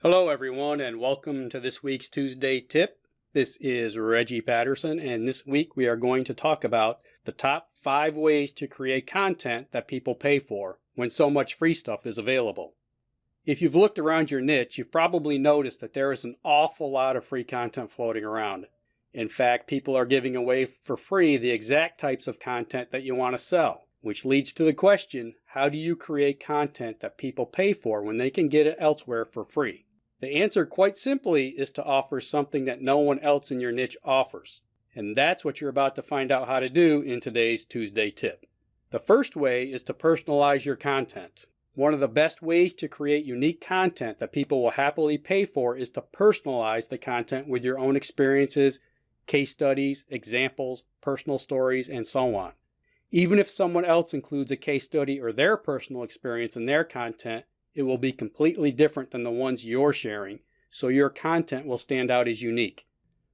Hello everyone and welcome to this week's Tuesday tip. This is Reggie Patterson and this week we are going to talk about the top 5 ways to create content that people pay for when so much free stuff is available. If you've looked around your niche, you've probably noticed that there is an awful lot of free content floating around. In fact, people are giving away for free the exact types of content that you want to sell, which leads to the question, how do you create content that people pay for when they can get it elsewhere for free? The answer, quite simply, is to offer something that no one else in your niche offers. And that's what you're about to find out how to do in today's Tuesday tip. The first way is to personalize your content. One of the best ways to create unique content that people will happily pay for is to personalize the content with your own experiences, case studies, examples, personal stories, and so on. Even if someone else includes a case study or their personal experience in their content, it will be completely different than the ones you're sharing, so your content will stand out as unique.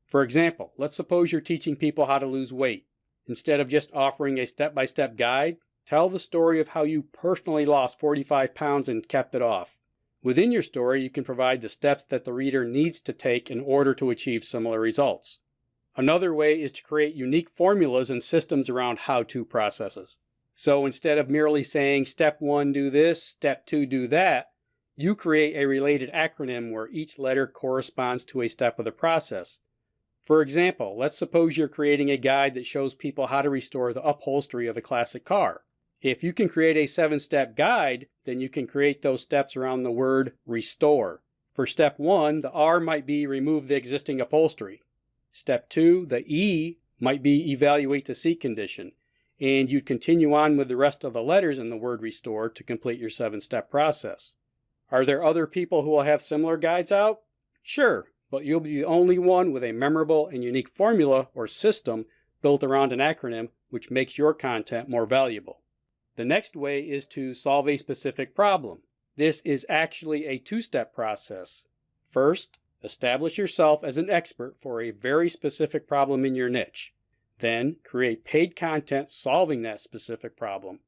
For example, let's suppose you're teaching people how to lose weight. Instead of just offering a step-by-step guide, tell the story of how you personally lost 45 pounds and kept it off. Within your story, you can provide the steps that the reader needs to take in order to achieve similar results. Another way is to create unique formulas and systems around how-to processes. So instead of merely saying step 1 do this, step 2 do that, you create a related acronym where each letter corresponds to a step of the process. For example, let's suppose you're creating a guide that shows people how to restore the upholstery of a classic car. If you can create a 7-step guide, then you can create those steps around the word restore. For step 1, the R might be remove the existing upholstery. Step 2, the E might be evaluate the seat condition. And you'd continue on with the rest of the letters in the word restore to complete your 7-step process. Are there other people who will have similar guides out? Sure, but you'll be the only one with a memorable and unique formula or system built around an acronym which makes your content more valuable. The next way is to solve a specific problem. This is actually a 2-step process. First, establish yourself as an expert for a very specific problem in your niche. Then, create paid content solving that specific problem.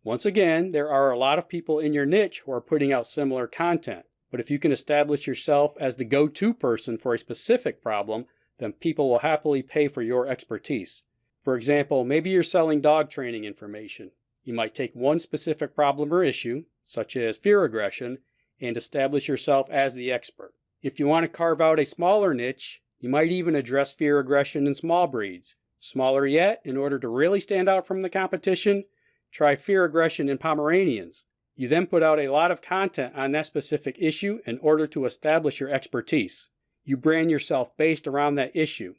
Once again, there are a lot of people in your niche who are putting out similar content, but if you can establish yourself as the go-to person for a specific problem, then people will happily pay for your expertise. For example, maybe you're selling dog training information. You might take one specific problem or issue, such as fear aggression, and establish yourself as the expert. If you want to carve out a smaller niche, you might even address fear aggression in small breeds. Smaller yet, in order to really stand out from the competition, try fear aggression in Pomeranians. You then put out a lot of content on that specific issue in order to establish your expertise. You brand yourself based around that issue.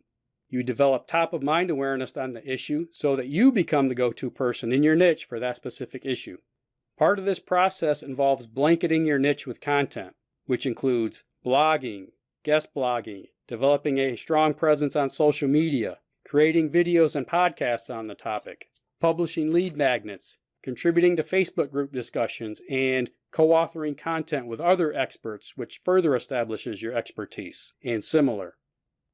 You develop top-of-mind awareness on the issue so that you become the go-to person in your niche for that specific issue. Part of this process involves blanketing your niche with content, which includes blogging, guest blogging, developing a strong presence on social media, creating videos and podcasts on the topic, publishing lead magnets, contributing to Facebook group discussions, and co-authoring content with other experts, which further establishes your expertise, and similar.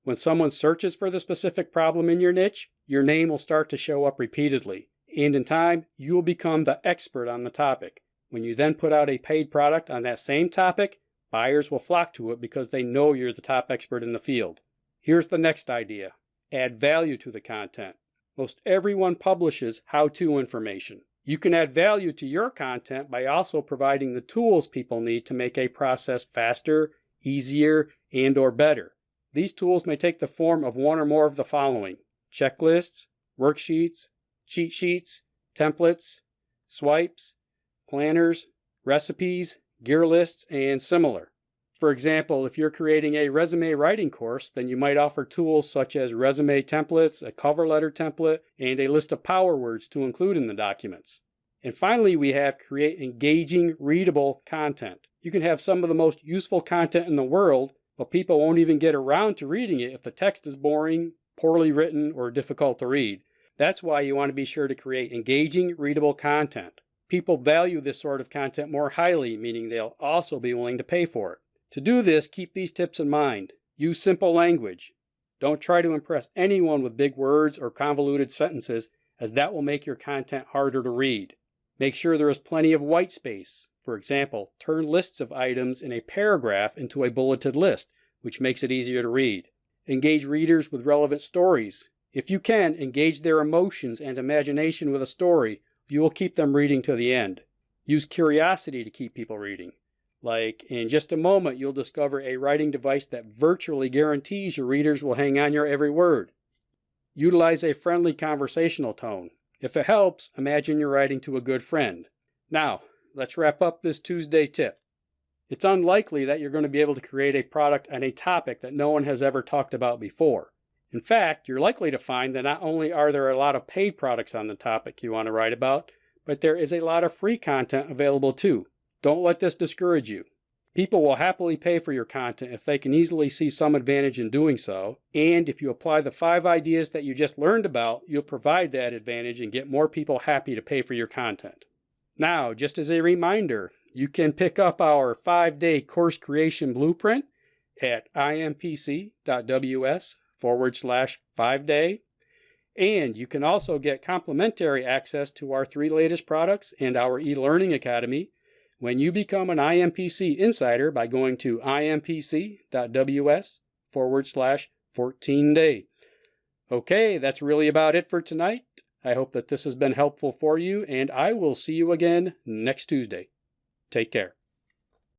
When someone searches for the specific problem in your niche, your name will start to show up repeatedly, and in time, you will become the expert on the topic. When you then put out a paid product on that same topic, buyers will flock to it because they know you're the top expert in the field. Here's the next idea. Add value to the content. Most everyone publishes how-to information. You can add value to your content by also providing the tools people need to make a process faster, easier, and/or better. These tools may take the form of one or more of the following: checklists, worksheets, cheat sheets, templates, swipes, planners, recipes, gear lists, and similar. For example, if you're creating a resume writing course, then you might offer tools such as resume templates, a cover letter template, and a list of power words to include in the documents. And finally, we have create engaging, readable content. You can have some of the most useful content in the world, but people won't even get around to reading it if the text is boring, poorly written, or difficult to read. That's why you want to be sure to create engaging, readable content. People value this sort of content more highly, meaning they'll also be willing to pay for it. To do this, keep these tips in mind. Use simple language. Don't try to impress anyone with big words or convoluted sentences, as that will make your content harder to read. Make sure there is plenty of white space. For example, turn lists of items in a paragraph into a bulleted list, which makes it easier to read. Engage readers with relevant stories. If you can, engage their emotions and imagination with a story. You will keep them reading to the end. Use curiosity to keep people reading. Like, in just a moment, you'll discover a writing device that virtually guarantees your readers will hang on your every word. Utilize a friendly conversational tone. If it helps, imagine you're writing to a good friend. Now, let's wrap up this Tuesday tip. It's unlikely that you're going to be able to create a product on a topic that no one has ever talked about before. In fact, you're likely to find that not only are there a lot of paid products on the topic you want to write about, but there is a lot of free content available too. Don't let this discourage you. People will happily pay for your content if they can easily see some advantage in doing so, and if you apply the 5 ideas that you just learned about, you'll provide that advantage and get more people happy to pay for your content. Now, just as a reminder, you can pick up our 5-day course creation blueprint at impc.ws/5day, and you can also get complimentary access to our 3 latest products and our e-learning academy when you become an IMPC insider by going to impc.ws/14day. Okay, that's really about it for tonight. I hope that this has been helpful for you, and I will see you again next Tuesday. Take care.